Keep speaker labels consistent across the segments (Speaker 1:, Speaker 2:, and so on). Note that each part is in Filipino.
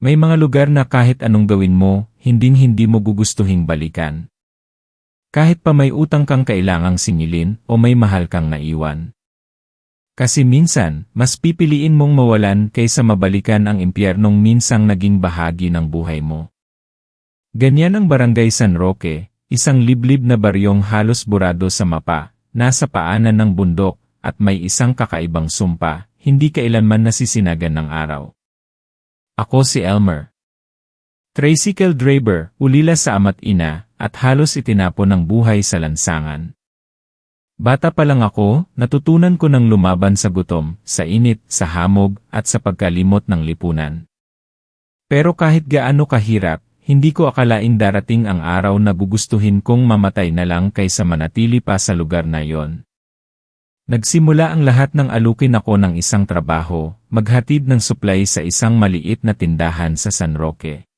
Speaker 1: May mga lugar na kahit anong gawin mo, hinding-hindi mo gugustuhing balikan. Kahit pa may utang kang kailangang singilin o may mahal kang naiwan. Kasi minsan, mas pipiliin mong mawalan kaysa mabalikan ang impyernong minsang naging bahagi ng buhay mo. Ganyan ang Barangay San Roque, isang liblib na baryong halos burado sa mapa, nasa paanan ng bundok, at may isang kakaibang sumpa, hindi kailanman nasisinagan ng araw. Ako si Elmer. Tricycle driver, ulila sa ama't ina, at halos itinapon ng buhay sa lansangan. Bata pa lang ako, natutunan ko ng lumaban sa gutom, sa init, sa hamog, at sa pagkalimot ng lipunan. Pero kahit gaano kahirap, hindi ko akalaing darating ang araw na gugustuhin kong mamatay na lang kaysa manatili pa sa lugar na yon. Nagsimula ang lahat ng alukin ako ng isang trabaho, maghatid ng supply sa isang maliit na tindahan sa San Roque.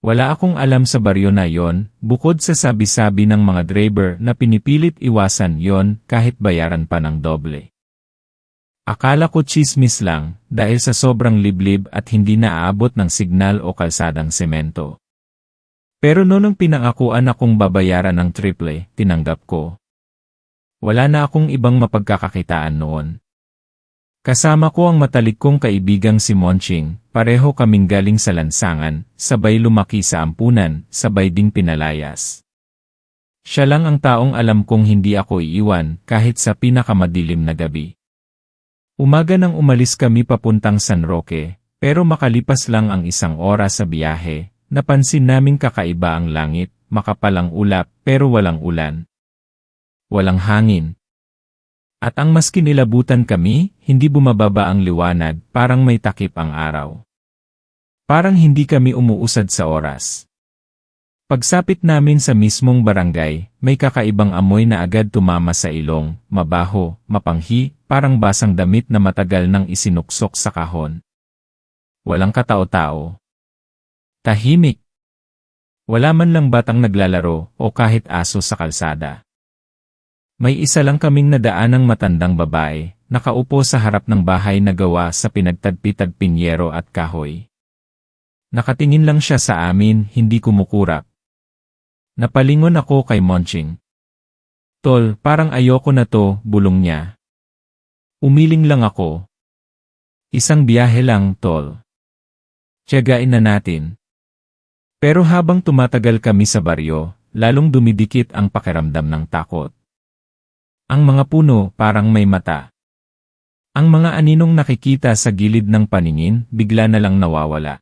Speaker 1: Wala akong alam sa baryo na yon, bukod sa sabi-sabi ng mga driver na pinipilit iwasan yon kahit bayaran pa ng doble. Akala ko tsismis lang, dahil sa sobrang liblib at hindi naaabot ng signal o kalsadang semento. Pero noong pinangakuan akong babayaran ng triple, tinanggap ko. Wala na akong ibang mapagkakakitaan noon. Kasama ko ang matalik kong kaibigang si Monching, pareho kaming galing sa lansangan, sabay lumaki sa ampunan, sabay ding pinalayas. Siya lang ang taong alam kong hindi ako iiwan kahit sa pinakamadilim na gabi. Umaga nang umalis kami papuntang San Roque, pero makalipas lang ang isang oras sa biyahe, napansin naming kakaiba ang langit, makapal ang ulap pero walang ulan. Walang hangin. At ang mas kinilabutan kami, hindi bumababa ang liwanag, parang may takip ang araw. Parang hindi kami umuusad sa oras. Pagsapit namin sa mismong barangay, may kakaibang amoy na agad tumama sa ilong, mabaho, mapanghi, parang basang damit na matagal nang isinuksok sa kahon. Walang katao-tao. Tahimik. Wala man lang batang naglalaro o kahit aso sa kalsada. May isa lang kaming nadaanang matandang babae, nakaupo sa harap ng bahay na gawa sa pinagtagpi-tagping yero at kahoy. Nakatingin lang siya sa amin, hindi kumukurap. Napalingon ako kay Monching. Tol, parang ayoko na to, bulong niya. Umiling lang ako. Isang biyahe lang, tol. Tiyagain na natin. Pero habang tumatagal kami sa baryo, lalong dumidikit ang pakiramdam ng takot. Ang mga puno parang may mata. Ang mga aninong nakikita sa gilid ng paningin, bigla na lang nawawala.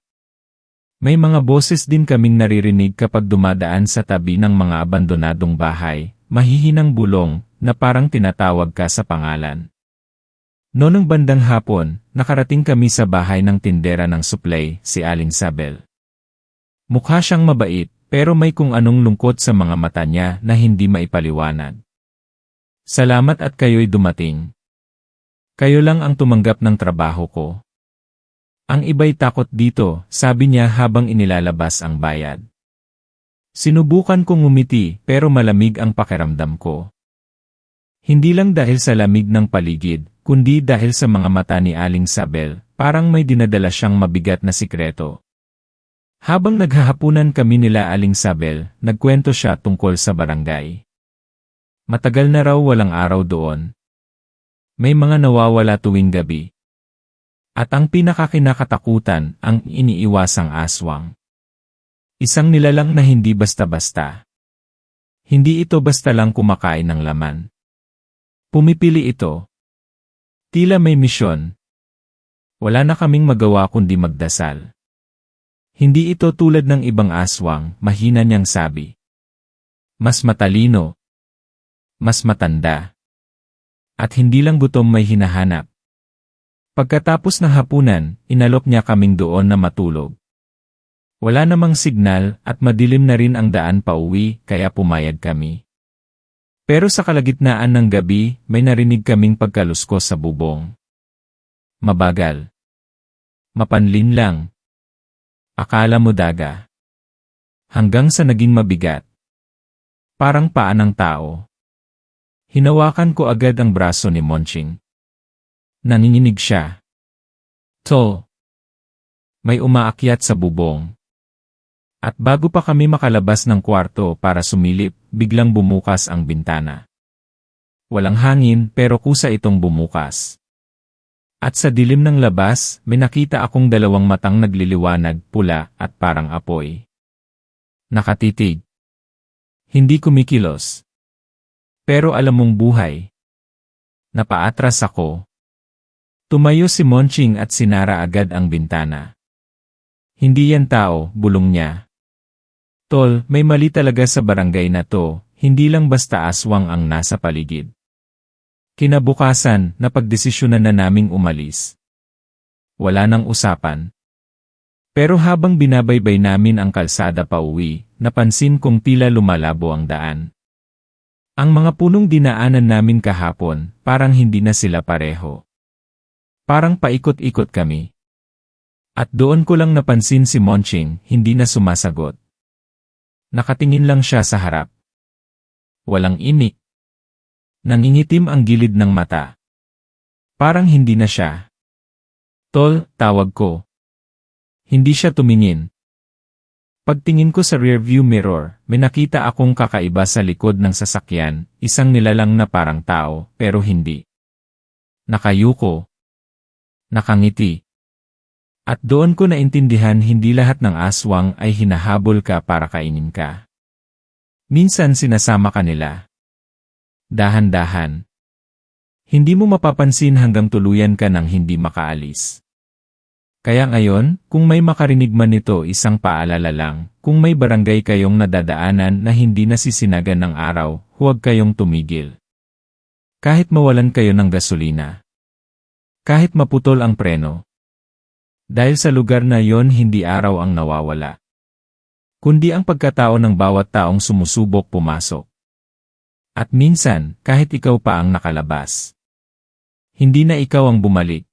Speaker 1: May mga boses din kaming naririnig kapag dumadaan sa tabi ng mga abandonadong bahay, mahihinang bulong, na parang tinatawag ka sa pangalan. Noong bandang hapon, nakarating kami sa bahay ng tindera ng supply, si Aling Sabel. Mukha siyang mabait, pero may kung anong lungkot sa mga mata niya na hindi maipaliwanag. Salamat at kayo'y dumating. Kayo lang ang tumanggap ng trabaho ko. Ang iba'y takot dito, sabi niya habang inilalabas ang bayad. Sinubukan kong ngumiti pero malamig ang pakiramdam ko. Hindi lang dahil sa lamig ng paligid, kundi dahil sa mga mata ni Aling Sabel, parang may dinadala siyang mabigat na sikreto. Habang naghahapunan kami nila Aling Sabel, nagkwento siya tungkol sa barangay. Matagal na raw walang araw doon. May mga nawawala tuwing gabi. At ang pinakakinakatakutan, ang iniiwasang aswang. Isang nilalang na hindi basta-basta. Hindi ito basta lang kumakain ng laman. Pumipili ito. Tila may misyon. Wala na kaming magawa kundi magdasal. Hindi ito tulad ng ibang aswang, mahina niyang sabi. Mas matalino. Mas matanda. At hindi lang gutom may hinahanap. Pagkatapos ng hapunan, inalok niya kaming doon na matulog. Wala namang signal at madilim na rin ang daan pauwi kaya pumayag kami. Pero sa kalagitnaan ng gabi, may narinig kaming pagkaluskos sa bubong. Mabagal. Mapanlin lang. Akala mo daga. Hanggang sa naging mabigat. Parang paa ng tao. Hinawakan ko agad ang braso ni Monching. Nanginginig siya. Tol. May umaakyat sa bubong. At bago pa kami makalabas ng kwarto para sumilip, biglang bumukas ang bintana. Walang hangin pero kusa itong bumukas. At sa dilim ng labas, may nakita akong dalawang matang nagliliwanag, pula at parang apoy. Nakatitig. Hindi kumikilos. Pero alam mong buhay. Napaatras ako. Tumayo si Monching at sinara agad ang bintana. Hindi yan tao, bulong niya. Tol, may mali talaga sa barangay na to, hindi lang basta aswang ang nasa paligid. Kinabukasan, napagdesisyonan na naming umalis. Wala nang usapan. Pero habang binabaybay namin ang kalsada pauwi, napansin kong tila lumalabo ang daan. Ang mga punong dinaanan namin kahapon, parang hindi na sila pareho. Parang paikot-ikot kami. At doon ko lang napansin si Monching, hindi na sumasagot. Nakatingin lang siya sa harap. Walang inik. Nangingitim ang gilid ng mata. Parang hindi na siya. Tol, tawag ko. Hindi siya tumingin. Pagtingin ko sa rearview mirror, may nakita akong kakaiba sa likod ng sasakyan, isang nilalang na parang tao, pero hindi. Nakayuko. Nakangiti. At doon ko naintindihan hindi lahat ng aswang ay hinahabol ka para kainin ka. Minsan sinasama ka nila. Dahan-dahan. Hindi mo mapapansin hanggang tuluyan ka ng hindi makaalis. Kaya ngayon, kung may makarinig man nito, isang paalala lang, kung may barangay kayong nadadaanan na hindi nasisinagan ng araw, huwag kayong tumigil. Kahit mawalan kayo ng gasolina. Kahit maputol ang preno. Dahil sa lugar na yon hindi araw ang nawawala. Kundi ang pagkatao ng bawat taong sumusubok pumasok. At minsan, kahit ikaw pa ang nakalabas. Hindi na ikaw ang bumalik.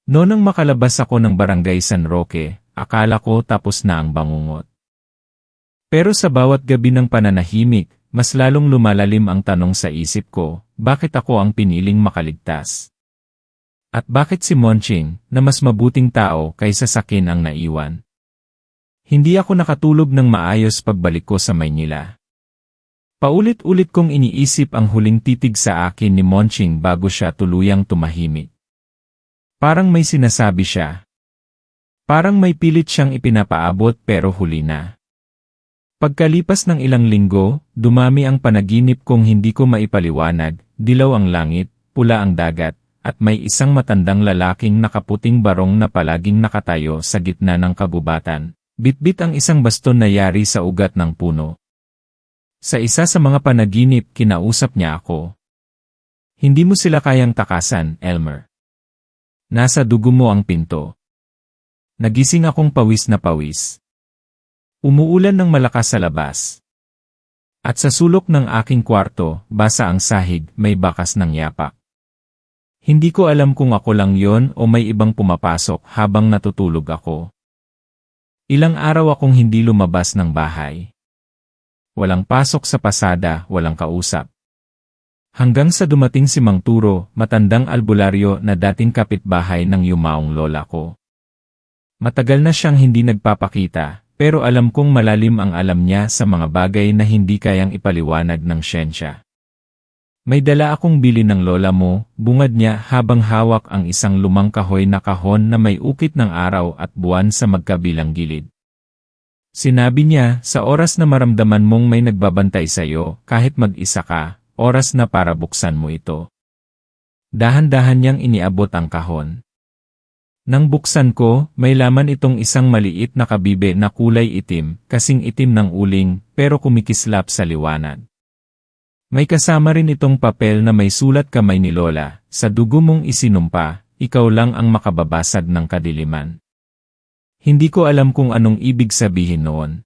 Speaker 1: Noong nang makalabas ako ng barangay San Roque, akala ko tapos na ang bangungot. Pero sa bawat gabi ng pananahimik, mas lalong lumalalim ang tanong sa isip ko, bakit ako ang piniling makaligtas? At bakit si Monching, na mas mabuting tao kaysa sakin ang naiwan? Hindi ako nakatulog ng maayos pagbalik ko sa Maynila. Paulit-ulit kong iniisip ang huling titig sa akin ni Monching bago siya tuluyang tumahimik. Parang may sinasabi siya. Parang may pilit siyang ipinapaabot pero huli na. Pagkalipas ng ilang linggo, dumami ang panaginip kong hindi ko maipaliwanag, dilaw ang langit, pula ang dagat, at may isang matandang lalaking nakaputing barong na palaging nakatayo sa gitna ng kagubatan. Bitbit ang isang baston na yari sa ugat ng puno. Sa isa sa mga panaginip, kinausap niya ako. Hindi mo sila kayang takasan, Elmer. Nasa dugo mo ang pinto. Nagising akong pawis na pawis. Umuulan ng malakas sa labas. At sa sulok ng aking kwarto, basa ang sahig, may bakas ng yapak. Hindi ko alam kung ako lang yon o may ibang pumapasok habang natutulog ako. Ilang araw akong hindi lumabas ng bahay. Walang pasok sa pasada, walang kausap. Hanggang sa dumating si Mang Turo, matandang albularyo na dating kapitbahay ng yumaong lola ko. Matagal na siyang hindi nagpapakita, pero alam kong malalim ang alam niya sa mga bagay na hindi kayang ipaliwanag ng siyensya. May dala akong bili ng lola mo, bungad niya habang hawak ang isang lumang kahoy na kahon na may ukit ng araw at buwan sa magkabilang gilid. Sinabi niya, sa oras na maramdaman mong may nagbabantay sa iyo, kahit mag-isa ka, oras na para buksan mo ito. Dahan-dahan niyang iniabot ang kahon. Nang buksan ko, may laman itong isang maliit na kabibe na kulay itim, kasing itim ng uling, pero kumikislap sa liwanag. May kasama rin itong papel na may sulat kamay ni Lola, sa dugo mong isinumpa, ikaw lang ang makababasag ng kadiliman. Hindi ko alam kung anong ibig sabihin noon.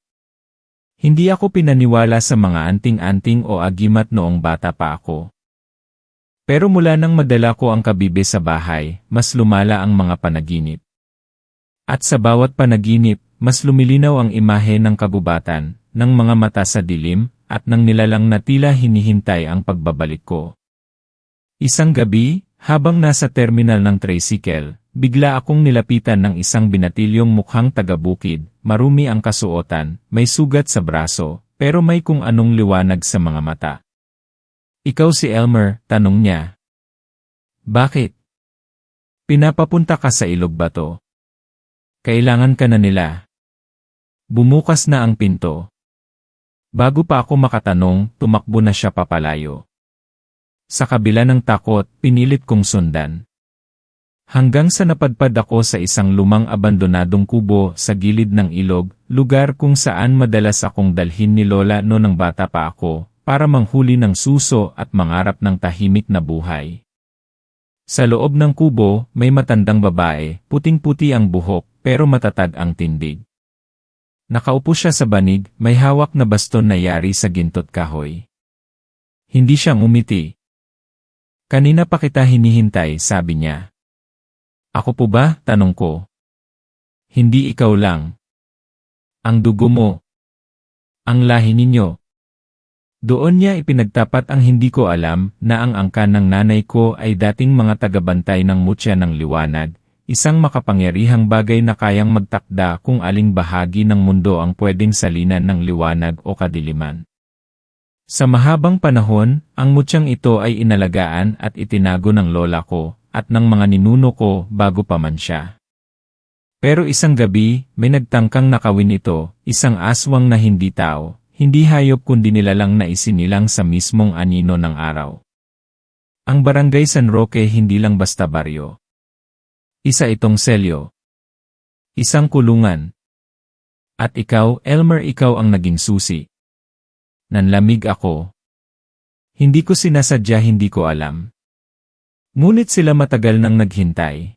Speaker 1: Hindi ako pinaniwala sa mga anting-anting o agimat noong bata pa ako. Pero mula nang madala ko ang kabibe sa bahay, mas lumala ang mga panaginip. At sa bawat panaginip, mas lumilinaw ang imahe ng kagubatan, ng mga mata sa dilim, at ng nilalang na tila hinihintay ang pagbabalik ko. Isang gabi, Habang nasa terminal ng tricycle, bigla akong nilapitan ng isang binatilyong mukhang taga-bukid, marumi ang kasuotan, may sugat sa braso, pero may kung anong liwanag sa mga mata. "Ikaw si Elmer?" tanong niya. "Bakit? Pinapapunta ka sa ilog ba to? Kailangan ka na nila." Bumukas na ang pinto. Bago pa ako makatanong, tumakbo na siya papalayo. Sa kabila ng takot, pinilit kong sundan. Hanggang sa napadpad ako sa isang lumang abandonadong kubo sa gilid ng ilog, lugar kung saan madalas akong dalhin ni Lola noong bata pa ako, para manghuli ng suso at mangarap ng tahimik na buhay. Sa loob ng kubo, may matandang babae, puting-puti ang buhok, pero matatag ang tindig. Nakaupo siya sa banig, may hawak na baston na yari sa gintot kahoy. Hindi siya ngumiti. "Kanina pa kita hinihintay," sabi niya. "Ako po ba?" tanong ko. "Hindi ikaw lang. Ang dugo mo. Ang lahi ninyo." Doon niya ipinagtapat ang hindi ko alam na ang angkan ng nanay ko ay dating mga tagabantay ng mutya ng liwanag, isang makapangyarihang bagay na kayang magtakda kung aling bahagi ng mundo ang pwedeng salinan ng liwanag o kadiliman. Sa mahabang panahon, ang mutyang ito ay inalagaan at itinago ng lola ko at ng mga ninuno ko bago pa man siya. Pero isang gabi, may nagtangkang nakawin ito, isang aswang na hindi tao, hindi hayop kundi nilalang na isinilang sa mismong anino ng araw. Ang Barangay San Roque hindi lang basta baryo. Isa itong selyo. Isang kulungan. At ikaw, Elmer, ikaw ang naging susi. Nanlamig ako. Hindi ko sinasadya, hindi ko alam. Ngunit sila matagal nang naghintay.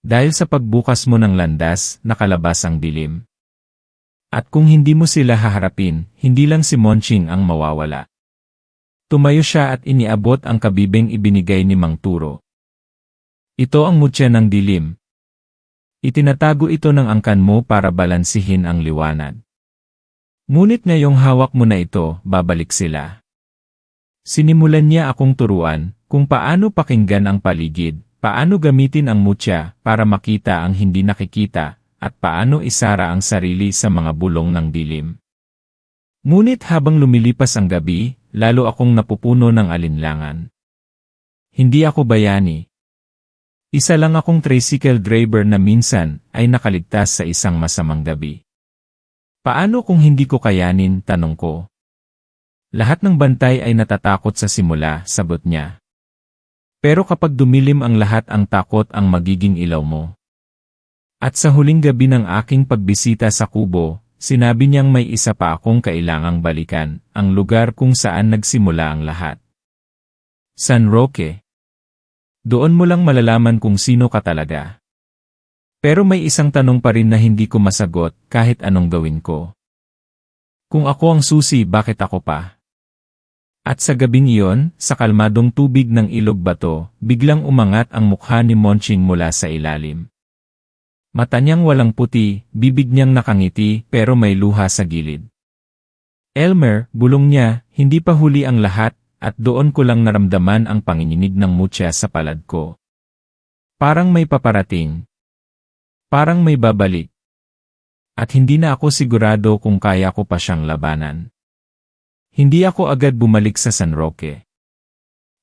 Speaker 1: Dahil sa pagbukas mo ng landas, nakalabas ang dilim. At kung hindi mo sila haharapin, hindi lang si Monching ang mawawala. Tumayo siya at iniabot ang kabibeng ibinigay ni Mang Turo. Ito ang mutya ng dilim. Itinatago ito ng angkan mo para balansihin ang liwanag. Ngunit ngayong hawak mo na ito, babalik sila. Sinimulan niya akong turuan kung paano pakinggan ang paligid, paano gamitin ang mutya para makita ang hindi nakikita, at paano isara ang sarili sa mga bulong ng dilim. Ngunit habang lumilipas ang gabi, lalo akong napupuno ng alinlangan. Hindi ako bayani. Isa lang akong tricycle driver na minsan ay nakaligtas sa isang masamang gabi. Paano kung hindi ko kayanin, tanong ko. Lahat ng bantay ay natatakot sa simula, sagot niya. Pero kapag dumilim ang lahat, ang takot ang magiging ilaw mo. At sa huling gabi ng aking pagbisita sa kubo, sinabi niyang may isa pa akong kailangang balikan, ang lugar kung saan nagsimula ang lahat. San Roque. Doon mo lang malalaman kung sino ka talaga. Pero may isang tanong pa rin na hindi ko masagot kahit anong gawin ko. Kung ako ang susi, bakit ako pa? At sa gabing iyon, sa kalmadong tubig ng ilog bato, biglang umangat ang mukha ni Monching mula sa ilalim. Mata niyang walang puti, bibig niyang nakangiti pero may luha sa gilid. Elmer, bulong niya, hindi pa huli ang lahat, at doon ko lang naramdaman ang panginginig ng mutya sa palad ko. Parang may paparating. Parang may babalik. At hindi na ako sigurado kung kaya ko pa siyang labanan. Hindi ako agad bumalik sa San Roque.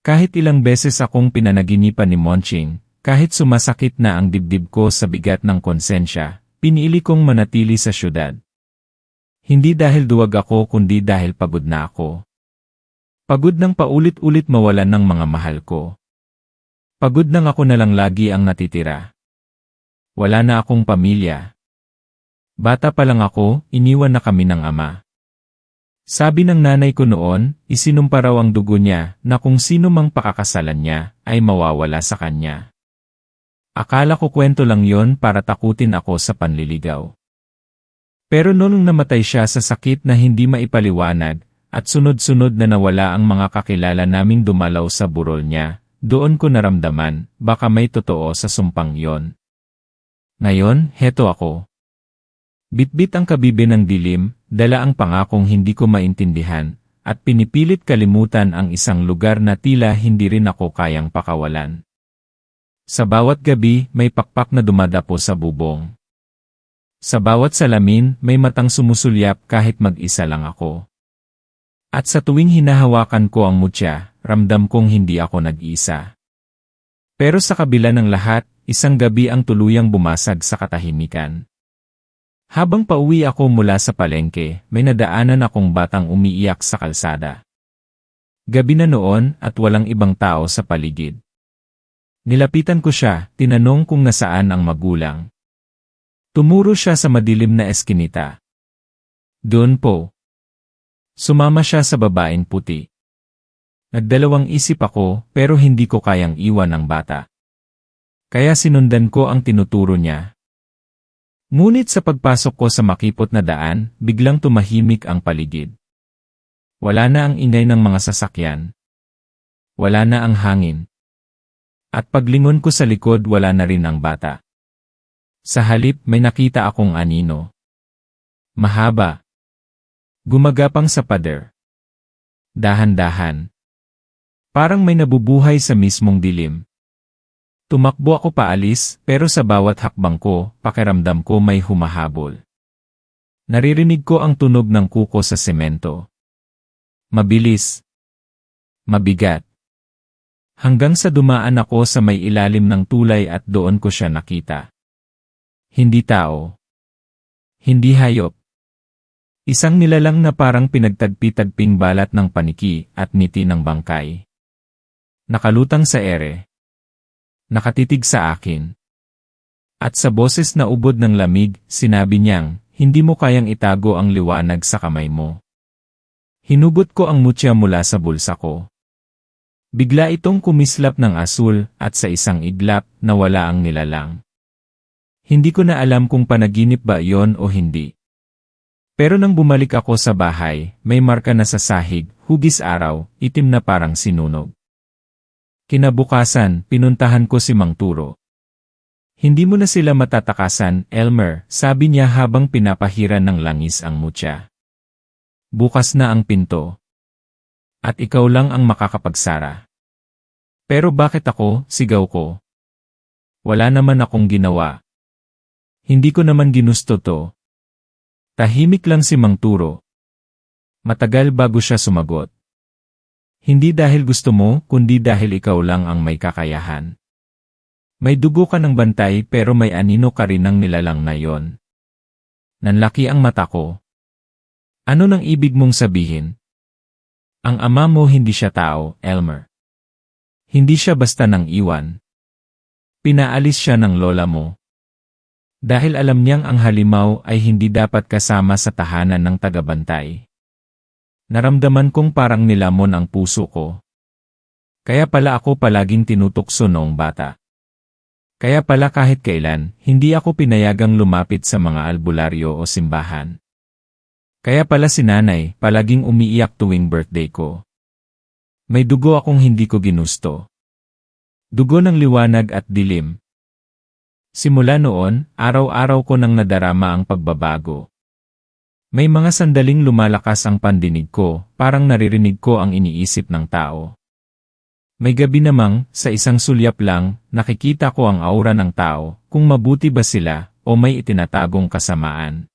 Speaker 1: Kahit ilang beses akong pinanaginipan ni Monching, kahit sumasakit na ang dibdib ko sa bigat ng konsensya, pinili kong manatili sa syudad. Hindi dahil duwag ako kundi dahil pagod na ako. Pagod nang paulit-ulit mawalan ng mga mahal ko. Pagod nang ako na lang lagi ang natitira. Wala na akong pamilya. Bata pa lang ako, iniwan na kami ng ama. Sabi ng nanay ko noon, isinumpa raw ang dugo niya na kung sino mang pakakasalan niya ay mawawala sa kanya. Akala ko kwento lang yon para takutin ako sa panliligaw. Pero noong namatay siya sa sakit na hindi maipaliwanag at sunod-sunod na nawala ang mga kakilala naming dumalaw sa burol niya, doon ko naramdaman baka may totoo sa sumpang yon. Ngayon, heto ako. Bitbit ang kabibe ng dilim, dala ang pangakong hindi ko maintindihan, at pinipilit kalimutan ang isang lugar na tila hindi rin ako kayang pakawalan. Sa bawat gabi, may pakpak na dumadapo sa bubong. Sa bawat salamin, may matang sumusulyap kahit mag-isa lang ako. At sa tuwing hinahawakan ko ang mutya, ramdam kong hindi ako nag-isa. Pero sa kabila ng lahat, isang gabi ang tuluyang bumasag sa katahimikan. Habang pauwi ako mula sa palengke, may nadaanan akong batang umiiyak sa kalsada. Gabi na noon at walang ibang tao sa paligid. Nilapitan ko siya, tinanong kung nasaan ang magulang. Tumuro siya sa madilim na eskinita. Doon po. Sumama siya sa babaeng puti. Nagdalawang isip ako pero hindi ko kayang iwan ang bata. Kaya sinundan ko ang tinuturo niya. Ngunit sa pagpasok ko sa makipot na daan, biglang tumahimik ang paligid. Wala na ang ingay ng mga sasakyan. Wala na ang hangin. At paglingon ko sa likod, wala na rin ang bata. Sa halip, may nakita akong anino. Mahaba. Gumagapang sa pader. Dahan-dahan. Parang may nabubuhay sa mismong dilim. Tumakbo ako paalis, pero sa bawat hakbang ko, pakiramdam ko may humahabol. Naririnig ko ang tunog ng kuko sa semento. Mabilis. Mabigat. Hanggang sa dumaan ako sa may ilalim ng tulay at doon ko siya nakita. Hindi tao. Hindi hayop. Isang nilalang na parang pinagtagpi-tagping balat ng paniki at ngiti ng bangkay. Nakalutang sa ere. Nakatitig sa akin. At sa boses na ubod ng lamig, sinabi niyang, hindi mo kayang itago ang liwanag sa kamay mo. Hinugot ko ang mutya mula sa bulsa ko. Bigla itong kumislap ng asul at sa isang iglap, nawala ang nilalang. Hindi ko na alam kung panaginip ba iyon o hindi. Pero nang bumalik ako sa bahay, may marka na sa sahig, hugis araw, itim na parang sinunog. Kinabukasan, pinuntahan ko si Mang Turo. Hindi mo na sila matatakasan, Elmer, sabi niya habang pinapahiran ng langis ang mutya. Bukas na ang pinto. At ikaw lang ang makakapagsara. Pero bakit ako, sigaw ko? Wala naman akong ginawa. Hindi ko naman ginusto to. Tahimik lang si Mang Turo. Matagal bago siya sumagot. Hindi dahil gusto mo, kundi dahil ikaw lang ang may kakayahan. May dugo ka ng bantay pero may anino ka rin ng nilalang na yon. Nanlaki ang mata ko. Ano nang ibig mong sabihin? Ang ama mo hindi siya tao, Elmer. Hindi siya basta nang iwan. Pinaalis siya ng lola mo. Dahil alam niyang ang halimaw ay hindi dapat kasama sa tahanan ng tagabantay. Naramdaman kong parang nilamon ang puso ko. Kaya pala ako palaging tinutukso noong bata. Kaya pala kahit kailan, hindi ako pinayagang lumapit sa mga albularyo o simbahan. Kaya pala si nanay, palaging umiiyak tuwing birthday ko. May dugo akong hindi ko ginusto. Dugo ng liwanag at dilim. Simula noon, araw-araw ko nang nadarama ang pagbabago. May mga sandaling lumalakas ang pandinig ko, parang naririnig ko ang iniisip ng tao. May gabi namang, sa isang sulyap lang, nakikita ko ang aura ng tao, kung mabuti ba sila, o may itinatagong kasamaan.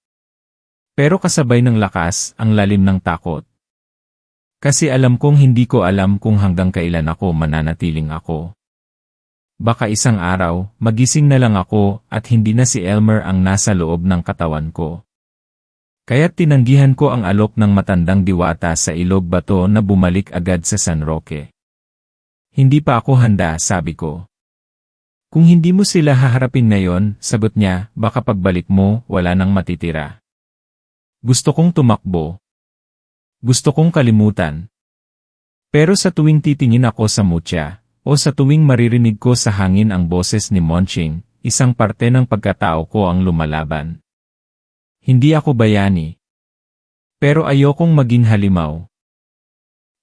Speaker 1: Pero kasabay ng lakas, ang lalim ng takot. Kasi alam kong hindi ko alam kung hanggang kailan ako mananatiling ako. Baka isang araw, magising na lang ako, at hindi na si Elmer ang nasa loob ng katawan ko. Kaya't tinanggihan ko ang alok ng matandang diwata sa ilog bato na bumalik agad sa San Roque. Hindi pa ako handa, sabi ko. Kung hindi mo sila haharapin ngayon, sagot niya, baka pagbalik mo, wala nang matitira. Gusto kong tumakbo. Gusto kong kalimutan. Pero sa tuwing titingin ako sa mutya, o sa tuwing maririnig ko sa hangin ang boses ni Monching, isang parte ng pagkatao ko ang lumalaban. Hindi ako bayani. Pero ayokong maging halimaw.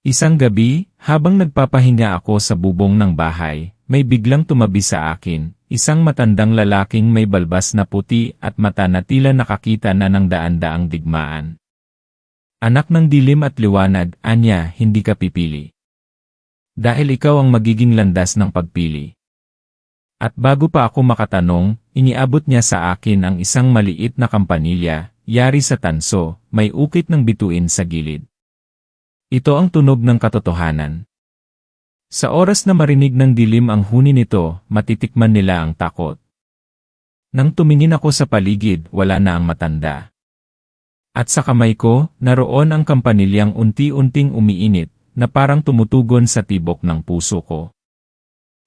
Speaker 1: Isang gabi, habang nagpapahinga ako sa bubong ng bahay, may biglang tumabi sa akin, isang matandang lalaking may balbas na puti at mata na tila nakakita na ng daan-daang digmaan. Anak ng dilim at liwanag, anya, hindi ka pipili. Dahil ikaw ang magiging landas ng pagpili. At bago pa ako makatanong, iniabot niya sa akin ang isang maliit na kampanilya, yari sa tanso, may ukit ng bituin sa gilid. Ito ang tunog ng katotohanan. Sa oras na marinig ng dilim ang huni nito, matitikman nila ang takot. Nang tumingin ako sa paligid, wala na ang matanda. At sa kamay ko, naroon ang kampanilyang unti-unting umiinit, na parang tumutugon sa tibok ng puso ko.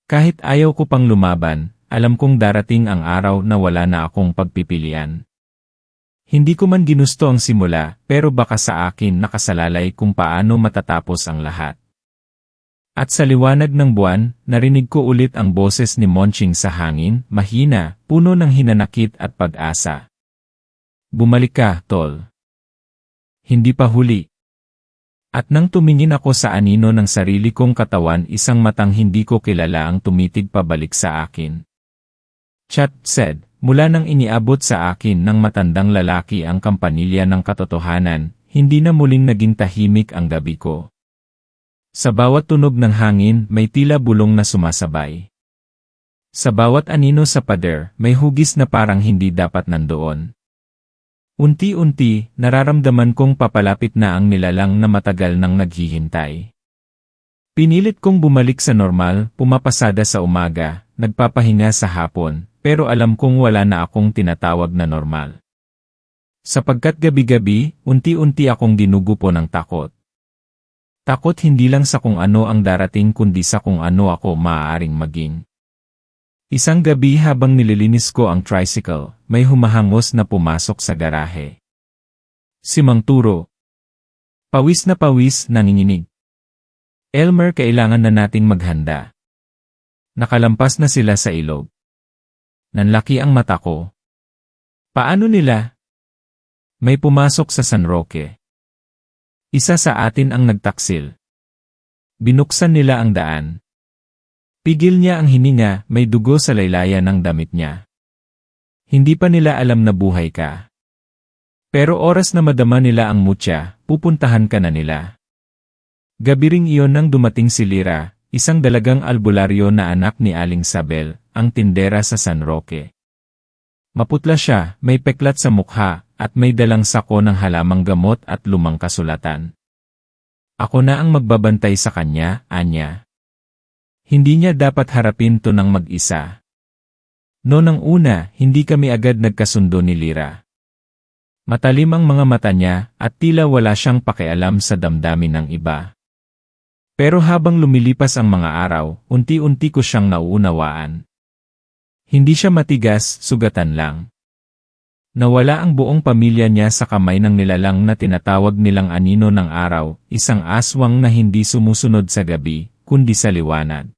Speaker 1: Kahit ayaw ko pang lumaban, alam kong darating ang araw na wala na akong pagpipilian. Hindi ko man ginusto ang simula, pero baka sa akin nakasalalay kung paano matatapos ang lahat. At sa liwanag ng buwan, narinig ko ulit ang boses ni Monching sa hangin, mahina, puno ng hinanakit at pag-asa. Bumalik ka, tol. Hindi pa huli. At nang tumingin ako sa anino ng sarili kong katawan, isang matang hindi ko kilala ang tumitig pabalik sa akin. Chat said, mula nang iniabot sa akin ng matandang lalaki ang kampanilya ng katotohanan, hindi na muling naging tahimik ang gabi ko. Sa bawat tunog ng hangin, may tila bulong na sumasabay. Sa bawat anino sa pader, may hugis na parang hindi dapat nandoon. Unti-unti, nararamdaman kong papalapit na ang nilalang na matagal nang naghihintay. Pinilit kong bumalik sa normal, pumapasada sa umaga, nagpapahinga sa hapon, pero alam kong wala na akong tinatawag na normal. Sapagkat gabi-gabi, unti-unti akong dinugupo ng takot. Takot hindi lang sa kung ano ang darating kundi sa kung ano ako maaaring maging. Isang gabi habang nililinis ko ang tricycle, may humahangos na pumasok sa garahe. Si Mang Turo. Pawis na pawis, nanginginig. Elmer, kailangan na nating maghanda. Nakalampas na sila sa ilog. Nanlaki ang mata ko. Paano nila? May pumasok sa San Roque. Isa sa atin ang nagtaksil. Binuksan nila ang daan. Pigil niya ang hininga, may dugo sa laylayan ng damit niya. Hindi pa nila alam na buhay ka. Pero oras na madama nila ang mutya, pupuntahan ka na nila. Gabi ring iyon nang dumating si Lira, isang dalagang albularyo na anak ni Aling Sabel, ang tindera sa San Roque. Maputla siya, may peklat sa mukha, at may dalang sako ng halamang gamot at lumang kasulatan. Ako na ang magbabantay sa kanya, anya. Hindi niya dapat harapin to ng mag-isa. Noong ang una, hindi kami agad nagkasundo ni Lira. Matalim ang mga mata niya, at tila wala siyang pakialam sa damdamin ng iba. Pero habang lumilipas ang mga araw, unti-unti ko siyang nauunawaan. Hindi siya matigas, sugatan lang. Nawala ang buong pamilya niya sa kamay ng nilalang na tinatawag nilang anino ng araw, isang aswang na hindi sumusunod sa gabi, kundi sa liwanag.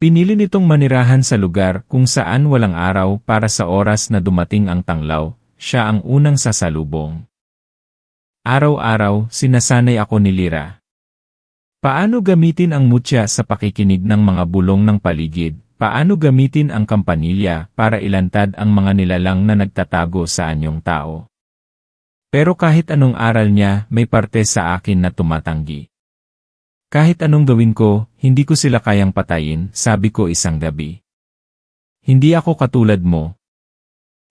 Speaker 1: Pinili nitong manirahan sa lugar kung saan walang araw para sa oras na dumating ang tanglaw, siya ang unang sasalubong. Araw-araw, sinasanay ako ni Lira. Paano gamitin ang mutya sa pakikinig ng mga bulong ng paligid? Paano gamitin ang kampanilya para ilantad ang mga nilalang na nagtatago sa anyong tao? Pero kahit anong aral niya, may parte sa akin na tumatanggi. Kahit anong gawin ko, hindi ko sila kayang patayin, sabi ko isang gabi. Hindi ako katulad mo.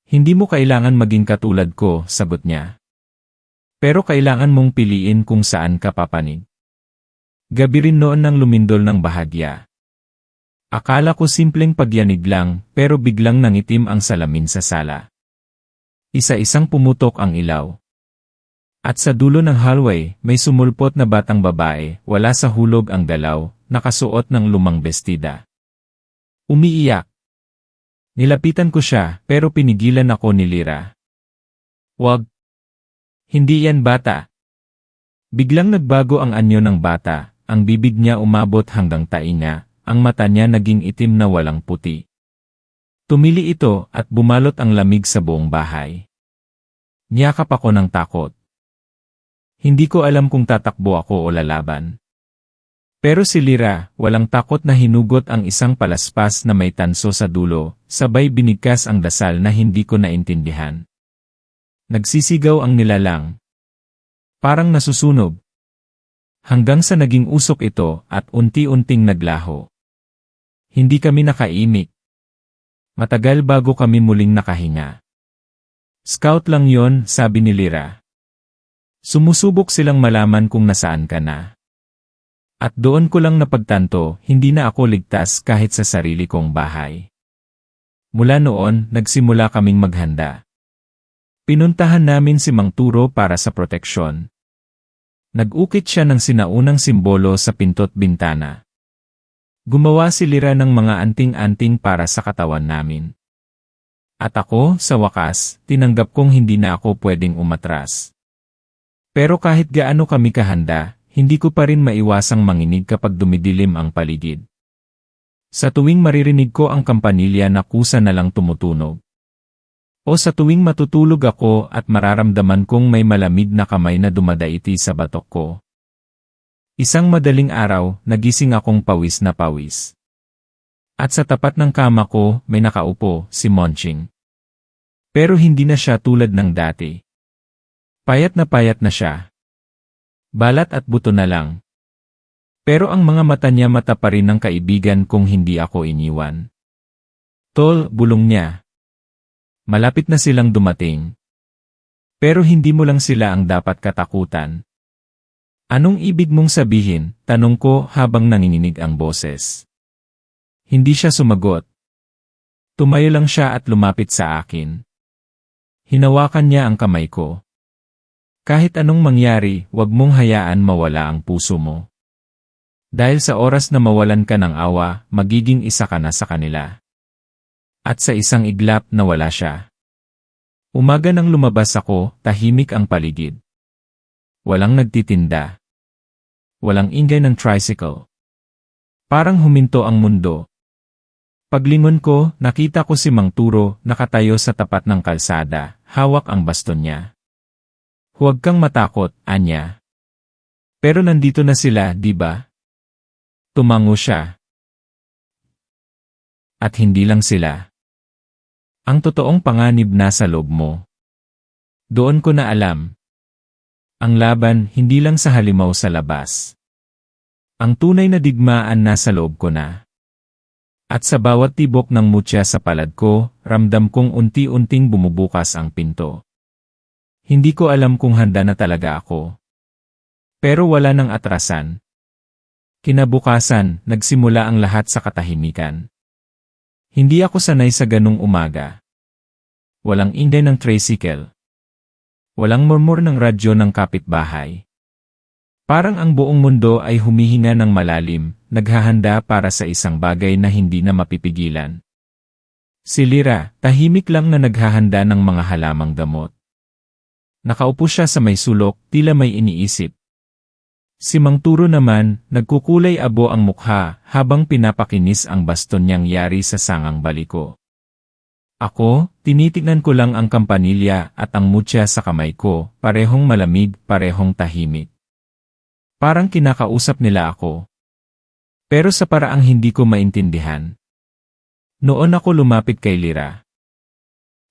Speaker 1: Hindi mo kailangan maging katulad ko, sagot niya. Pero kailangan mong piliin kung saan ka papanig. Gabi rin noon nang lumindol ng bahagya. Akala ko simpleng pagyanig lang, pero biglang nangitim ang salamin sa sala. Isa-isang pumutok ang ilaw. At sa dulo ng hallway, may sumulpot na batang babae, wala sa hulog ang galaw, nakasuot ng lumang bestida. Umiiyak. Nilapitan ko siya, pero pinigilan ako ni Lira. Wag. Hindi yan bata. Biglang nagbago ang anyo ng bata, ang bibig niya umabot hanggang tainga. Ang mata niya naging itim na walang puti. Tumili ito at bumalot ang lamig sa buong bahay. Niyakap ako ng takot. Hindi ko alam kung tatakbo ako o lalaban. Pero si Lira, walang takot na hinugot ang isang palaspas na may tanso sa dulo, sabay binigkas ang dasal na hindi ko naintindihan. Nagsisigaw ang nilalang. Parang nasusunog. Hanggang sa naging usok ito at unti-unting naglaho. Hindi kami nakaimik. Matagal bago kami muling nakahinga. Scout lang yon, sabi ni Lyra. Sumusubok silang malaman kung nasaan ka na. At doon ko lang napagtanto, hindi na ako ligtas kahit sa sarili kong bahay. Mula noon, nagsimula kaming maghanda. Pinuntahan namin si Mang Turo para sa proteksyon. Nag-ukit siya ng sinaunang simbolo sa pinto't bintana. Gumawa si Lyra ng mga anting-anting para sa katawan namin. At ako, sa wakas, tinanggap kong hindi na ako pwedeng umatras. Pero kahit gaano kami kahanda, hindi ko pa rin maiwasang manginig kapag dumidilim ang paligid. Sa tuwing maririnig ko ang kampanilya na kusa na lang tumutunog. O sa tuwing matutulog ako at mararamdaman kong may malamig na kamay na dumadaiti sa batok ko. Isang madaling araw, nagising akong pawis na pawis. At sa tapat ng kama ko, may nakaupo, si Monching. Pero hindi na siya tulad ng dati. Payat na siya. Balat at buto na lang. Pero ang mga mata niya mata pa rin ng kaibigan kung hindi ako iniwan. Tol, bulong niya. Malapit na silang dumating. Pero hindi mo lang sila ang dapat katakutan. Anong ibig mong sabihin? Tanong ko habang nanginginig ang boses. Hindi siya sumagot. Tumayo lang siya at lumapit sa akin. Hinawakan niya ang kamay ko. Kahit anong mangyari, wag mong hayaan mawala ang puso mo. Dahil sa oras na mawalan ka ng awa, magiging isa ka na sa kanila. At sa isang iglap nawala siya. Umaga nang lumabas ako, tahimik ang paligid. Walang nagtitinda. Walang ingay ng tricycle. Parang huminto ang mundo. Paglingon ko, nakita ko si Mang Turo nakatayo sa tapat ng kalsada, hawak ang baston niya. Huwag kang matakot, anya. Pero nandito na sila, di ba? Tumango siya. At hindi lang sila. Ang totoong panganib nasa loob mo. Doon ko na alam. Ang laban hindi lang sa halimaw sa labas. Ang tunay na digmaan nasa loob ko na. At sa bawat tibok ng mutya sa palad ko, ramdam kong unti-unting bumubukas ang pinto. Hindi ko alam kung handa na talaga ako. Pero wala nang atrasan. Kinabukasan, nagsimula ang lahat sa katahimikan. Hindi ako sanay sa ganung umaga. Walang ingay ng tricycle. Walang murmur ng radyo ng kapitbahay. Parang ang buong mundo ay humihinga ng malalim, naghahanda para sa isang bagay na hindi na mapipigilan. Si Lyra, tahimik lang na naghahanda ng mga halamang gamot. Nakaupo siya sa may sulok, tila may iniisip. Si Mang Turo naman, nagkukulay abo ang mukha habang pinapakinis ang baston niyang yari sa sangang baliko. Ako, tinitignan ko lang ang kampanilya at ang mutya sa kamay ko, parehong malamig, parehong tahimik. Parang kinakausap nila ako. Pero sa paraang hindi ko maintindihan. Noon ako lumapit kay Lyra.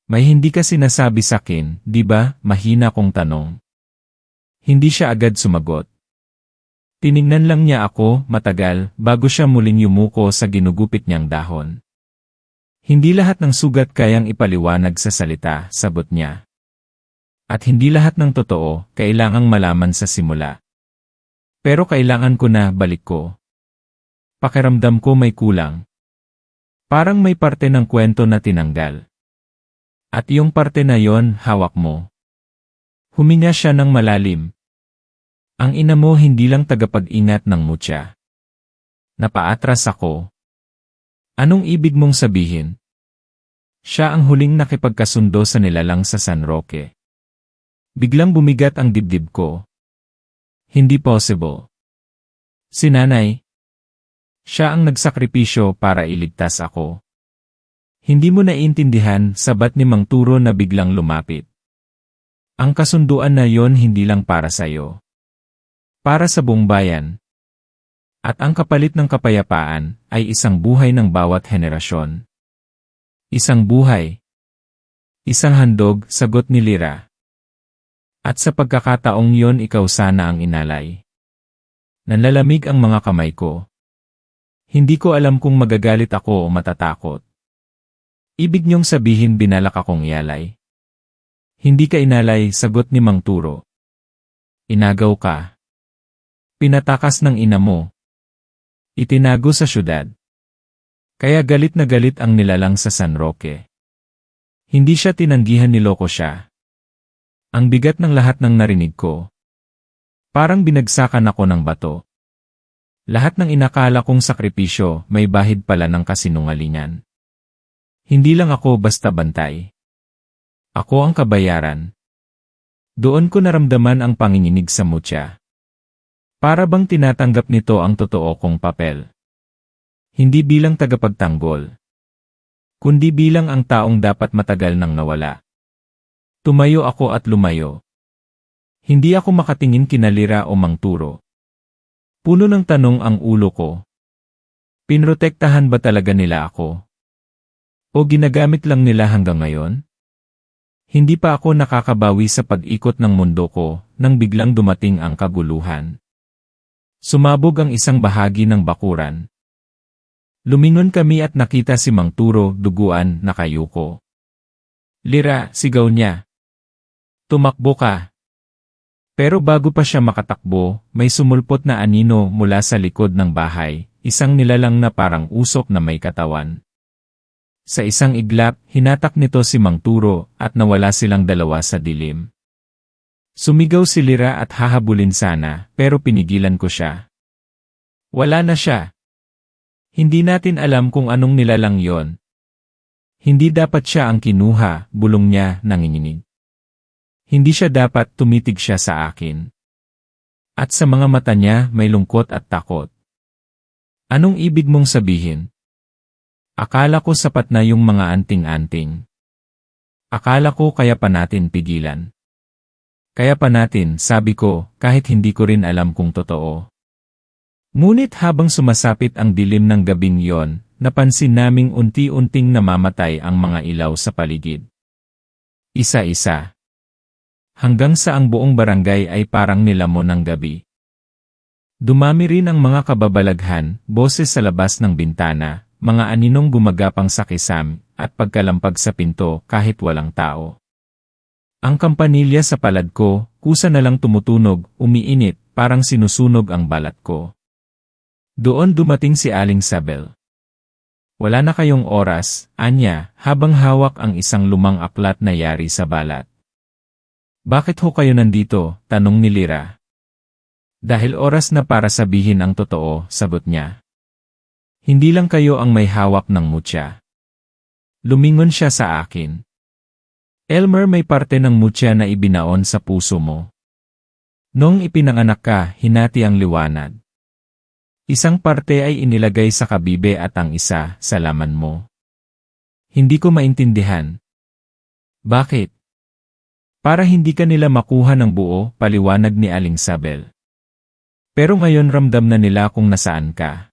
Speaker 1: May hindi ka sinasabi sakin, di ba? Mahina kong tanong. Hindi siya agad sumagot. Tiningnan lang niya ako matagal bago siya muling yumuko sa ginugupit niyang dahon. Hindi lahat ng sugat kayang ipaliwanag sa salita, sagot niya. At hindi lahat ng totoo kailangang malaman sa simula. Pero kailangan ko na balik ko. Pakiramdam ko may kulang. Parang may parte ng kwento na tinanggal. At yung parte na yon, hawak mo. Huminga siya ng malalim. Ang ina mo hindi lang tagapag-ingat ng mutya. Napaatras ako. Anong ibig mong sabihin? Siya ang huling nakipagkasundo sa nilalang sa San Roque. Biglang bumigat ang dibdib ko. Hindi possible. Si nanay. Siya ang nagsakripisyo para iligtas ako. Hindi mo naiintindihan, sabat ni Mang Turo na biglang lumapit. Ang kasunduan na yon hindi lang para sa'yo. Para sa buong bayan. At ang kapalit ng kapayapaan ay isang buhay ng bawat henerasyon. Isang buhay. Isang handog, sagot ni Lyra. At sa pagkakataong yon ikaw sana ang inalay. Nanlalamig ang mga kamay ko. Hindi ko alam kung magagalit ako o matatakot. Ibig niyong sabihin binalak akong ialay. Hindi ka inalay, sagot ni Mang Turo. Inagaw ka. Pinatakas ng ina mo. Itinago sa syudad. Kaya galit na galit ang nilalang sa San Roque. Hindi siya tinanggihan, niloko siya. Ang bigat ng lahat ng narinig ko. Parang binagsakan ako ng bato. Lahat ng inakala kong sakripisyo may bahid pala ng kasinungalingan. Hindi lang ako basta bantay. Ako ang kabayaran. Doon ko naramdaman ang panginginig sa mutya. Para bang tinatanggap nito ang totoo kong papel. Hindi bilang tagapagtanggol, kundi bilang ang taong dapat matagal nang nawala. Tumayo ako at lumayo. Hindi ako makatingin kina Lira o Mang Turo. Puno ng tanong ang ulo ko. Pinrotektahan ba talaga nila ako? O ginagamit lang nila hanggang ngayon? Hindi pa ako nakakabawi sa pag-ikot ng mundo ko nang biglang dumating ang kaguluhan. Sumabog ang isang bahagi ng bakuran. Lumingon kami at nakita si Mang Turo, duguan, nakayuko. Lira, sigaw niya. Tumakbo ka. Pero bago pa siya makatakbo, may sumulpot na anino mula sa likod ng bahay, isang nilalang na parang usok na may katawan. Sa isang iglap, hinatak nito si Mang Turo at nawala silang dalawa sa dilim. Sumigaw si Lira at hahabulin sana, pero pinigilan ko siya. Wala na siya. Hindi natin alam kung anong nilalang yon. Hindi dapat siya ang kinuha, bulong niya, nanginginig. Hindi siya dapat, tumitig siya sa akin. At sa mga mata niya may lungkot at takot. Anong ibig mong sabihin? Akala ko sapat na yung mga anting-anting. Akala ko kaya pa natin pigilan. Kaya pa natin, sabi ko, kahit hindi ko rin alam kung totoo. Ngunit habang sumasapit ang dilim ng gabing yon, napansin naming unti-unting namamatay ang mga ilaw sa paligid. Isa-isa. Hanggang sa ang buong barangay ay parang nilamon ng gabi. Dumami rin ang mga kababalaghan, boses sa labas ng bintana, mga aninong gumagapang sa kisam, at pagkalampag sa pinto kahit walang tao. Ang kampanilya sa palad ko, kusa na lang tumutunog, umiinit, parang sinusunog ang balat ko. Doon dumating si Aling Sabel. Wala na kayong oras, anya, habang hawak ang isang lumang aklat na yari sa balat. Bakit ho kayo nandito? Tanong ni Lira. Dahil oras na para sabihin ang totoo, sagot niya. Hindi lang kayo ang may hawak ng mutya. Lumingon siya sa akin. Elmer, may parte ng mutya na ibinaon sa puso mo. Noong ipinanganak ka, hinati ang liwanag. Isang parte ay inilagay sa kabibe at ang isa, sa laman mo. Hindi ko maintindihan. Bakit? Para hindi ka nila makuha ng buo, paliwanag ni Aling Sabel. Pero ngayon ramdam na nila kung nasaan ka.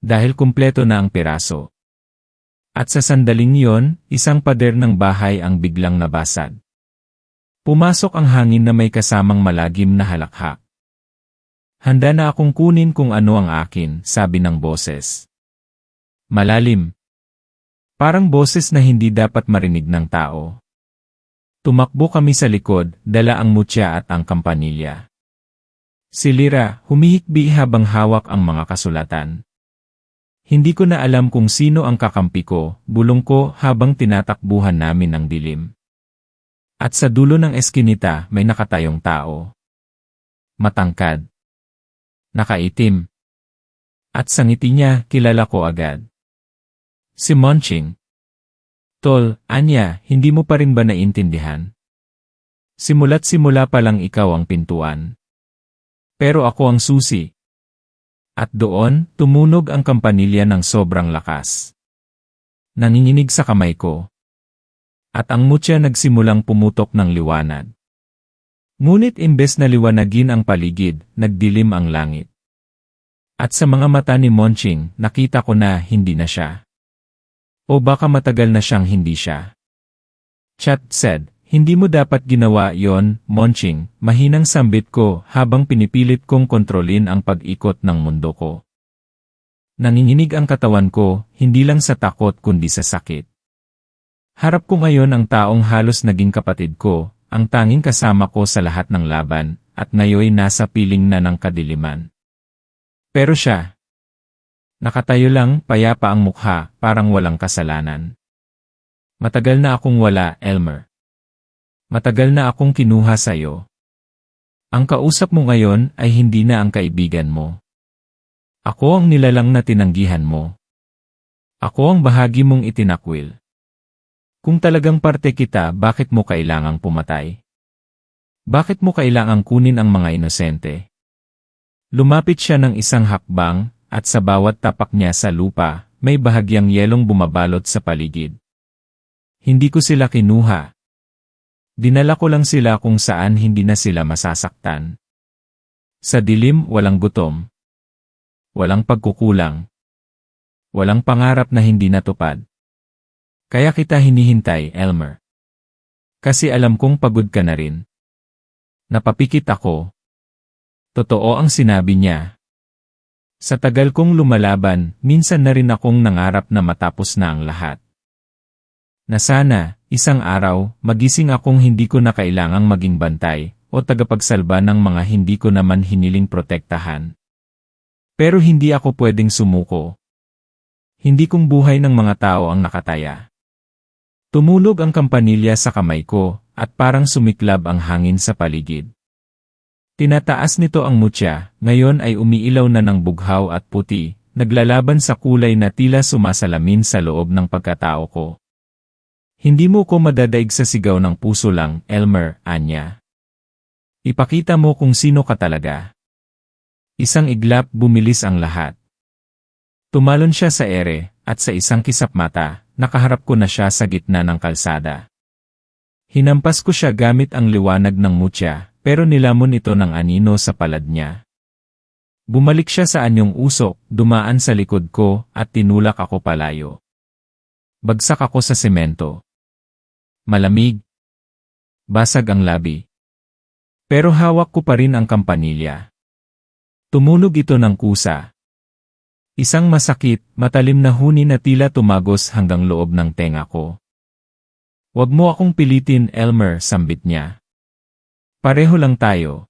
Speaker 1: Dahil kumpleto na ang piraso. At sa sandaling yon, isang pader ng bahay ang biglang nabasag. Pumasok ang hangin na may kasamang malagim na halakhak. Handa na akong kunin kung ano ang akin, sabi ng boses. Malalim. Parang boses na hindi dapat marinig ng tao. Tumakbo kami sa likod, dala ang mutya at ang kampanilya. Si Lira, humihikbi habang hawak ang mga kasulatan. Hindi ko na alam kung sino ang kakampi ko, bulong ko habang tinatakbuhan namin ang dilim. At sa dulo ng eskinita may nakatayong tao. Matangkad. Nakaitim. At sa ngiti niya, kilala ko agad. Si Monching. Tol, anya, hindi mo pa rin ba naintindihan? Simula't simula pa lang ikaw ang pintuan. Pero ako ang susi. At doon, tumunog ang kampanilya ng sobrang lakas. Nanginginig sa kamay ko. At ang mutya nagsimulang pumutok ng liwanag. Ngunit imbes na liwanagin ang paligid, nagdilim ang langit. At sa mga mata ni Monching, nakita ko na hindi na siya. O baka matagal na siyang hindi siya. Chat said, Hindi mo dapat ginawa yon, Monching, mahinang sambit ko habang pinipilit kong kontrolin ang pag-ikot ng mundo ko. Nanginginig ang katawan ko, hindi lang sa takot kundi sa sakit. Harap ko ngayon ang taong halos naging kapatid ko, ang tanging kasama ko sa lahat ng laban, at ngayoy nasa piling na ng kadiliman. Pero siya, nakatayo lang, payapa ang mukha, parang walang kasalanan. Matagal na akong wala, Elmer. Matagal na akong kinuha sa'yo. Ang kausap mo ngayon ay hindi na ang kaibigan mo. Ako ang nilalang na tinanggihan mo. Ako ang bahagi mong itinakwil. Kung talagang parte kita, bakit mo kailangang pumatay? Bakit mo kailangang kunin ang mga inosente? Lumapit siya ng isang hakbang, at sa bawat tapak niya sa lupa, may bahagyang yelong bumabalot sa paligid. Hindi ko sila kinuha. Dinala ko lang sila kung saan hindi na sila masasaktan. Sa dilim, walang gutom. Walang pagkukulang. Walang pangarap na hindi natupad. Kaya kita hinihintay, Elmer. Kasi alam kong pagod ka na rin. Napapikit ako. Totoo ang sinabi niya. Sa tagal kong lumalaban, minsan na rin akong nangarap na matapos na ang lahat. Na sana, isang araw, magising akong hindi ko na kailangang maging bantay o tagapagsalba ng mga hindi ko naman hiniling protektahan. Pero hindi ako pwedeng sumuko. Hindi kong buhay ng mga tao ang nakataya. Tumulog ang kampanilya sa kamay ko, at parang sumiklab ang hangin sa paligid. Tinataas nito ang mutya, ngayon ay umiilaw na ng bughaw at puti, naglalaban sa kulay na tila sumasalamin sa loob ng pagkatao ko. Hindi mo ko madadaig sa sigaw ng puso lang, Elmer, Anya. Ipakita mo kung sino ka talaga. Isang iglap, bumilis ang lahat. Tumalon siya sa ere, at sa isang kisap mata, nakaharap ko na siya sa gitna ng kalsada. Hinampas ko siya gamit ang liwanag ng mutya, pero nilamon ito ng anino sa palad niya. Bumalik siya sa anyong usok, dumaan sa likod ko, at tinulak ako palayo. Bagsak ako sa semento. Malamig. Basag ang labi. Pero hawak ko pa rin ang kampanilya. Tumunog ito ng kusa. Isang masakit, matalim na huni na tila tumagos hanggang loob ng tenga ko. Huwag mo akong pilitin, Elmer, sambit niya. Pareho lang tayo.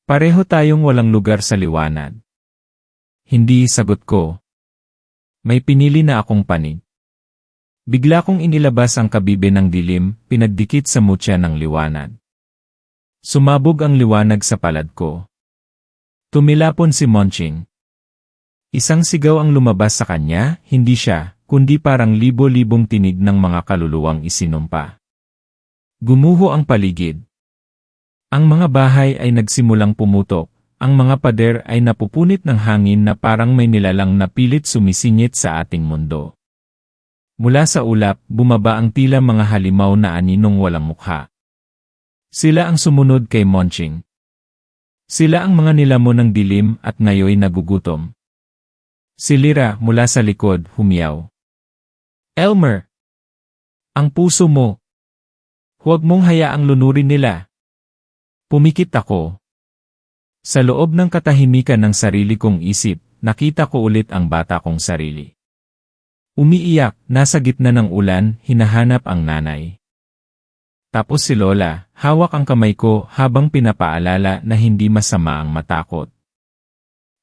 Speaker 1: Pareho tayong walang lugar sa liwanag. Hindi, sagot ko. May pinili na akong panig. Bigla kong inilabas ang kabibe ng dilim, pinagdikit sa mutya ng liwanag. Sumabog ang liwanag sa palad ko. Tumilapon si Monching. Isang sigaw ang lumabas sa kanya, hindi siya, kundi parang libo-libong tinig ng mga kaluluwang isinumpa. Gumuho ang paligid. Ang mga bahay ay nagsimulang pumutok, ang mga pader ay napupunit ng hangin na parang may nilalang na pilit sumisingit sa ating mundo. Mula sa ulap, bumaba ang tila mga halimaw na aninong walang mukha. Sila ang sumunod kay Monching. Sila ang mga nilamon ng dilim at ngayoy nagugutom. Si Lyra mula sa likod, humiyaw. Elmer! Ang puso mo! Huwag mong hayaang lunurin nila. Pumikit ako. Sa loob ng katahimikan ng sarili kong isip, nakita ko ulit ang bata kong sarili. Umiiyak, nasa gitna ng ulan, hinahanap ang nanay. Tapos si Lola, hawak ang kamay ko habang pinapaalala na hindi masama ang matakot.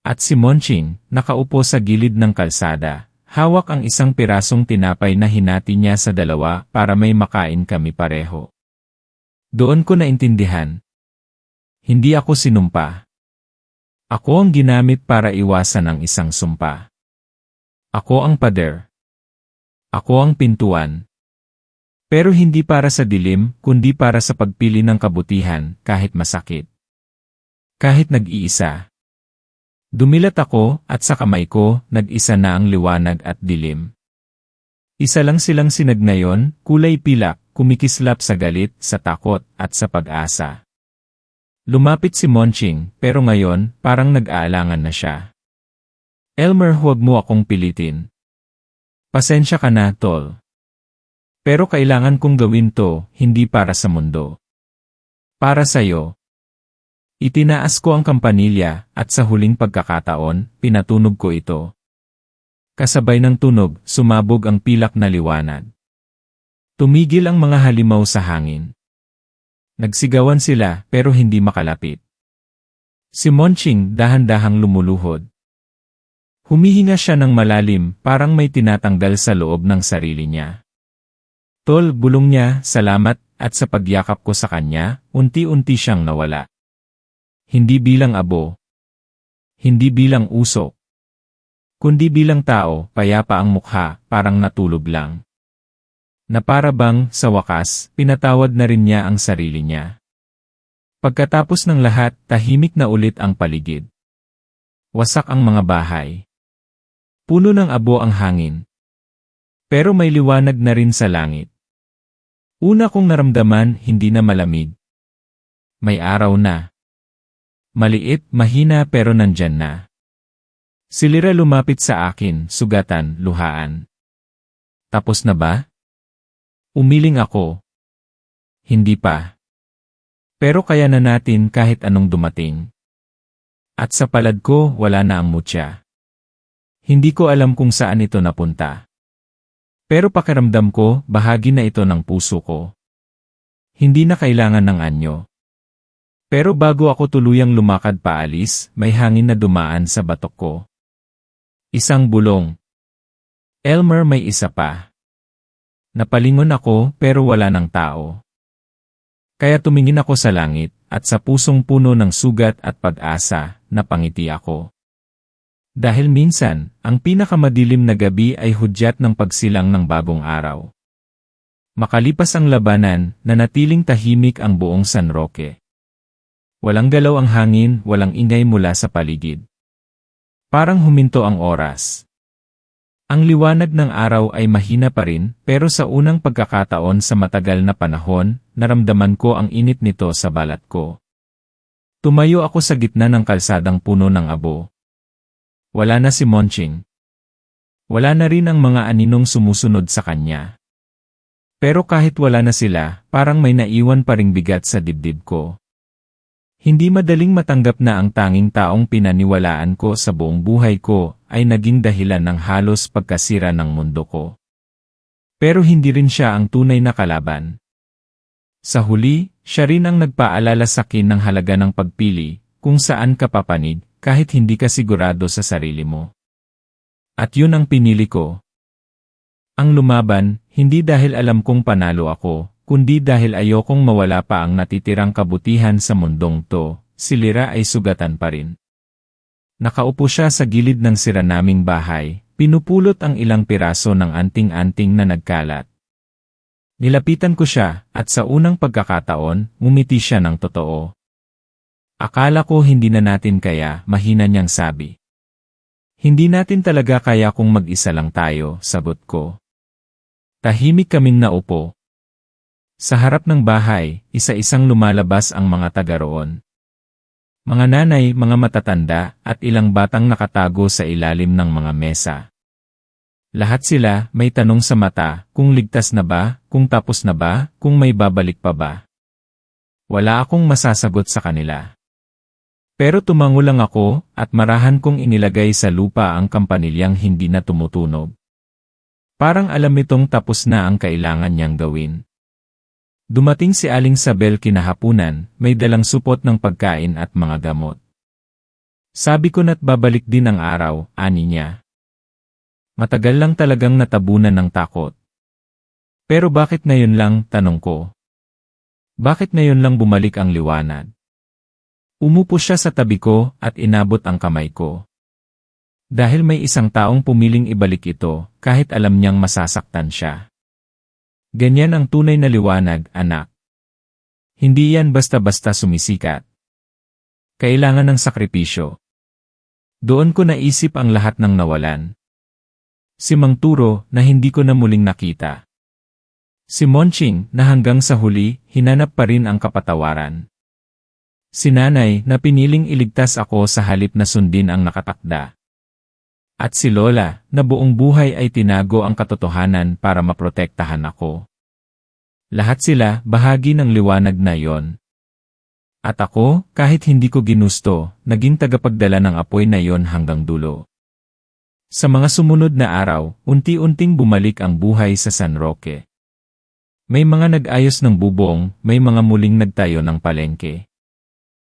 Speaker 1: At si Monching, nakaupo sa gilid ng kalsada, hawak ang isang pirasong tinapay na hinati niya sa dalawa para may makain kami pareho. Doon ko naintindihan. Hindi ako sinumpa. Ako ang ginamit para iwasan ang isang sumpa. Ako ang pader. Ako ang pintuan. Pero hindi para sa dilim, kundi para sa pagpili ng kabutihan, kahit masakit. Kahit nag-iisa. Dumilat ako, at sa kamay ko, nag-isa na ang liwanag at dilim. Isa lang silang sinag ngayon, kulay pilak, kumikislap sa galit, sa takot, at sa pag-asa. Lumapit si Monching, pero ngayon, parang nag-aalangan na siya. Elmer, huwag mo akong pilitin. Pasensya ka na, tol. Pero kailangan kong gawin to, hindi para sa mundo. Para sa'yo. Itinaas ko ang kampanilya, at sa huling pagkakataon, pinatunog ko ito. Kasabay ng tunog, sumabog ang pilak na liwanag. Tumigil ang mga halimaw sa hangin. Nagsigawan sila, pero hindi makalapit. Si Monching dahan-dahang lumuluhod. Humihinga siya ng malalim, parang may tinatanggal sa loob ng sarili niya. Tol, bulong niya, salamat, at sa pagyakap ko sa kanya, unti-unti siyang nawala. Hindi bilang abo. Hindi bilang usok. Kundi bilang tao, payapa ang mukha, parang natulog lang. Na para bang, sa wakas, pinatawad na rin niya ang sarili niya. Pagkatapos ng lahat, tahimik na ulit ang paligid. Wasak ang mga bahay. Puno ng abo ang hangin. Pero may liwanag na rin sa langit. Una kong naramdaman, hindi na malamig. May araw na. Maliit, mahina pero nandyan na. Si Lyra lumapit sa akin, sugatan, luhaan. Tapos na ba? Umiling ako. Hindi pa. Pero kaya na natin kahit anong dumating. At sa palad ko, wala na ang mutya. Hindi ko alam kung saan ito napunta. Pero pakiramdam ko, bahagi na ito ng puso ko. Hindi na kailangan ng anyo. Pero bago ako tuluyang lumakad paalis, may hangin na dumaan sa batok ko. Isang bulong. Elmer, may isa pa. Napalingon ako pero wala ng tao. Kaya tumingin ako sa langit at sa pusong puno ng sugat at pag-asa, napangiti ako. Dahil minsan, ang pinakamadilim na gabi ay hudyat ng pagsilang ng bagong araw. Makalipas ang labanan, nanatiling tahimik ang buong San Roque. Walang galaw ang hangin, walang ingay mula sa paligid. Parang huminto ang oras. Ang liwanag ng araw ay mahina pa rin, pero sa unang pagkakataon sa matagal na panahon, naramdaman ko ang init nito sa balat ko. Tumayo ako sa gitna ng kalsadang puno ng abo. Wala na si Monching. Wala na rin ang mga aninong sumusunod sa kanya. Pero kahit wala na sila, parang may naiwan pa ring bigat sa dibdib ko. Hindi madaling matanggap na ang tanging taong pinaniwalaan ko sa buong buhay ko ay naging dahilan ng halos pagkasira ng mundo ko. Pero hindi rin siya ang tunay na kalaban. Sa huli, siya rin ang nagpaalala sa akin ng halaga ng pagpili, kung saan ka papanig, kahit hindi ka sigurado sa sarili mo. At yun ang pinili ko. Ang lumaban, hindi dahil alam kong panalo ako, kundi dahil ayokong mawala pa ang natitirang kabutihan sa mundong to. Si Lyra ay sugatan pa rin. Nakaupo siya sa gilid ng sira naming bahay, pinupulot ang ilang piraso ng anting-anting na nagkalat. Nilapitan ko siya, at sa unang pagkakataon, ngumiti siya ng totoo. Akala ko hindi na natin kaya, mahina niyang sabi. Hindi natin talaga kaya kung mag-isa lang tayo, sagot ko. Tahimik kaming naupo. Sa harap ng bahay, isa-isang lumalabas ang mga taga roon. Mga nanay, mga matatanda, at ilang batang nakatago sa ilalim ng mga mesa. Lahat sila may tanong sa mata, kung ligtas na ba, kung tapos na ba, kung may babalik pa ba. Wala akong masasagot sa kanila. Pero tumango lang ako, at marahan kong inilagay sa lupa ang kampanilyang hindi na tumutunog. Parang alam itong tapos na ang kailangan niyang gawin. Dumating si Aling Sabel kinahapunan, may dalang supot ng pagkain at mga gamot. Sabi ko na't babalik din ang araw, ani niya. Matagal lang talagang natabunan ng takot. Pero bakit ngayon lang, tanong ko. Bakit ngayon lang bumalik ang liwanag? Umupo siya sa tabi ko at inabot ang kamay ko. Dahil may isang taong pumiling ibalik ito, kahit alam niyang masasaktan siya. Ganyan ang tunay na liwanag, anak. Hindi yan basta-basta sumisikat. Kailangan ng sakripisyo. Doon ko naisip ang lahat ng nawalan. Si Mang Turo na hindi ko na muling nakita. Si Monching na hanggang sa huli, hinanap pa rin ang kapatawaran. Si Nanay na piniling iligtas ako sa halip na sundin ang nakatakda. At si Lola na buong buhay ay tinago ang katotohanan para maprotektahan ako. Lahat sila bahagi ng liwanag na yon. At ako, kahit hindi ko ginusto, naging tagapagdala ng apoy na yon hanggang dulo. Sa mga sumunod na araw, unti-unting bumalik ang buhay sa San Roque. May mga nag-ayos ng bubong, may mga muling nagtayo ng palengke.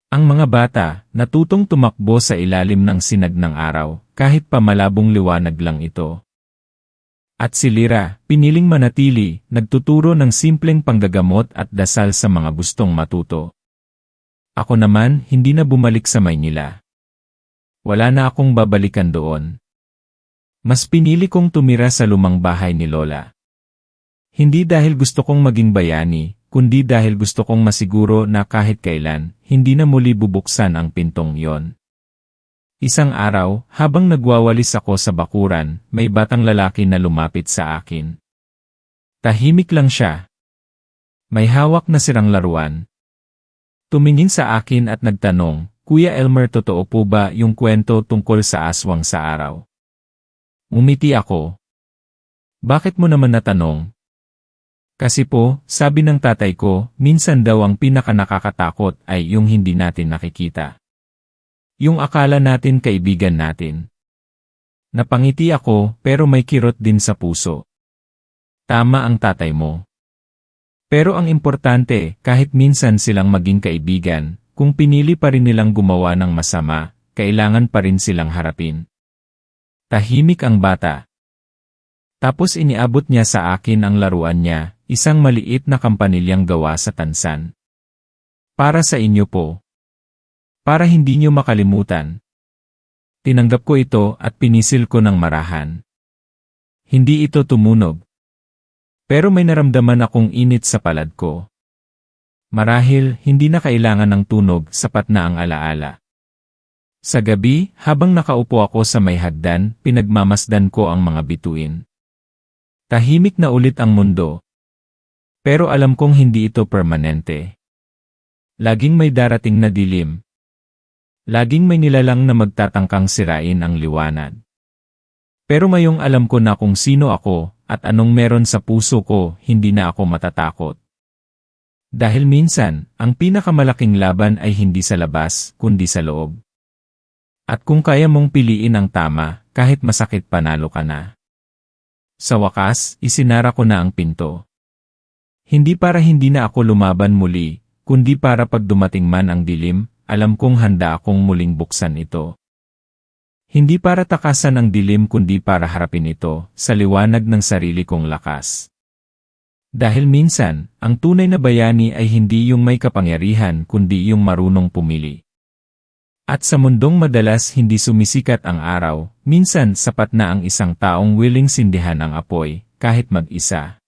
Speaker 1: Ang mga bata, natutong tumakbo sa ilalim ng sinag ng araw, kahit pa malabong liwanag lang ito. At si Lyra, piniling manatili, nagtuturo ng simpleng panggagamot at dasal sa mga gustong matuto. Ako naman, hindi na bumalik sa Maynila. Wala na akong babalikan doon. Mas pinili kong tumira sa lumang bahay ni Lola. Hindi dahil gusto kong maging bayani, kundi dahil gusto kong masiguro na kahit kailan, hindi na muli bubuksan ang pintong yon. Isang araw, habang nagwawalis ako sa bakuran, may batang lalaki na lumapit sa akin. Tahimik lang siya. May hawak na sirang laruan. Tumingin sa akin at nagtanong, "Kuya Elmer, totoo po ba yung kwento tungkol sa aswang sa araw?" Umiti ako. "Bakit mo naman natanong?" "Kasi po, sabi ng tatay ko, minsan daw ang pinakanakakatakot ay yung hindi natin nakikita. Yung akala natin kaibigan natin." Napangiti ako, pero may kirot din sa puso. Tama ang tatay mo. Pero ang importante, kahit minsan silang maging kaibigan, kung pinili pa rin nilang gumawa ng masama, kailangan pa rin silang harapin. Tahimik ang bata. Tapos iniabot niya sa akin ang laruan niya, isang maliit na kampanilyang gawa sa tansan. "Para sa inyo po. Para hindi niyo makalimutan." Tinanggap ko ito at pinisil ko ng marahan. Hindi ito tumunog. Pero may naramdaman akong init sa palad ko. Marahil, hindi na kailangan ng tunog, sapat na ang alaala. Sa gabi, habang nakaupo ako sa may hagdan, pinagmamasdan ko ang mga bituin. Tahimik na ulit ang mundo. Pero alam kong hindi ito permanente. Laging may darating na dilim. Laging may nilalang na magtatangkang sirain ang liwanag. Pero ngayong alam ko na kung sino ako, at anong meron sa puso ko, hindi na ako matatakot. Dahil minsan, ang pinakamalaking laban ay hindi sa labas, kundi sa loob. At kung kaya mong piliin ang tama, kahit masakit panalo ka na. Sa wakas, isinara ko na ang pinto. Hindi para hindi na ako lumaban muli, kundi para pag dumating man ang dilim, alam kong handa akong muling buksan ito. Hindi para takasan ang dilim kundi para harapin ito sa liwanag ng sarili kong lakas. Dahil minsan, ang tunay na bayani ay hindi yung may kapangyarihan kundi yung marunong pumili. At sa mundong madalas hindi sumisikat ang araw, minsan sapat na ang isang taong willing sindihan ang apoy, kahit mag-isa.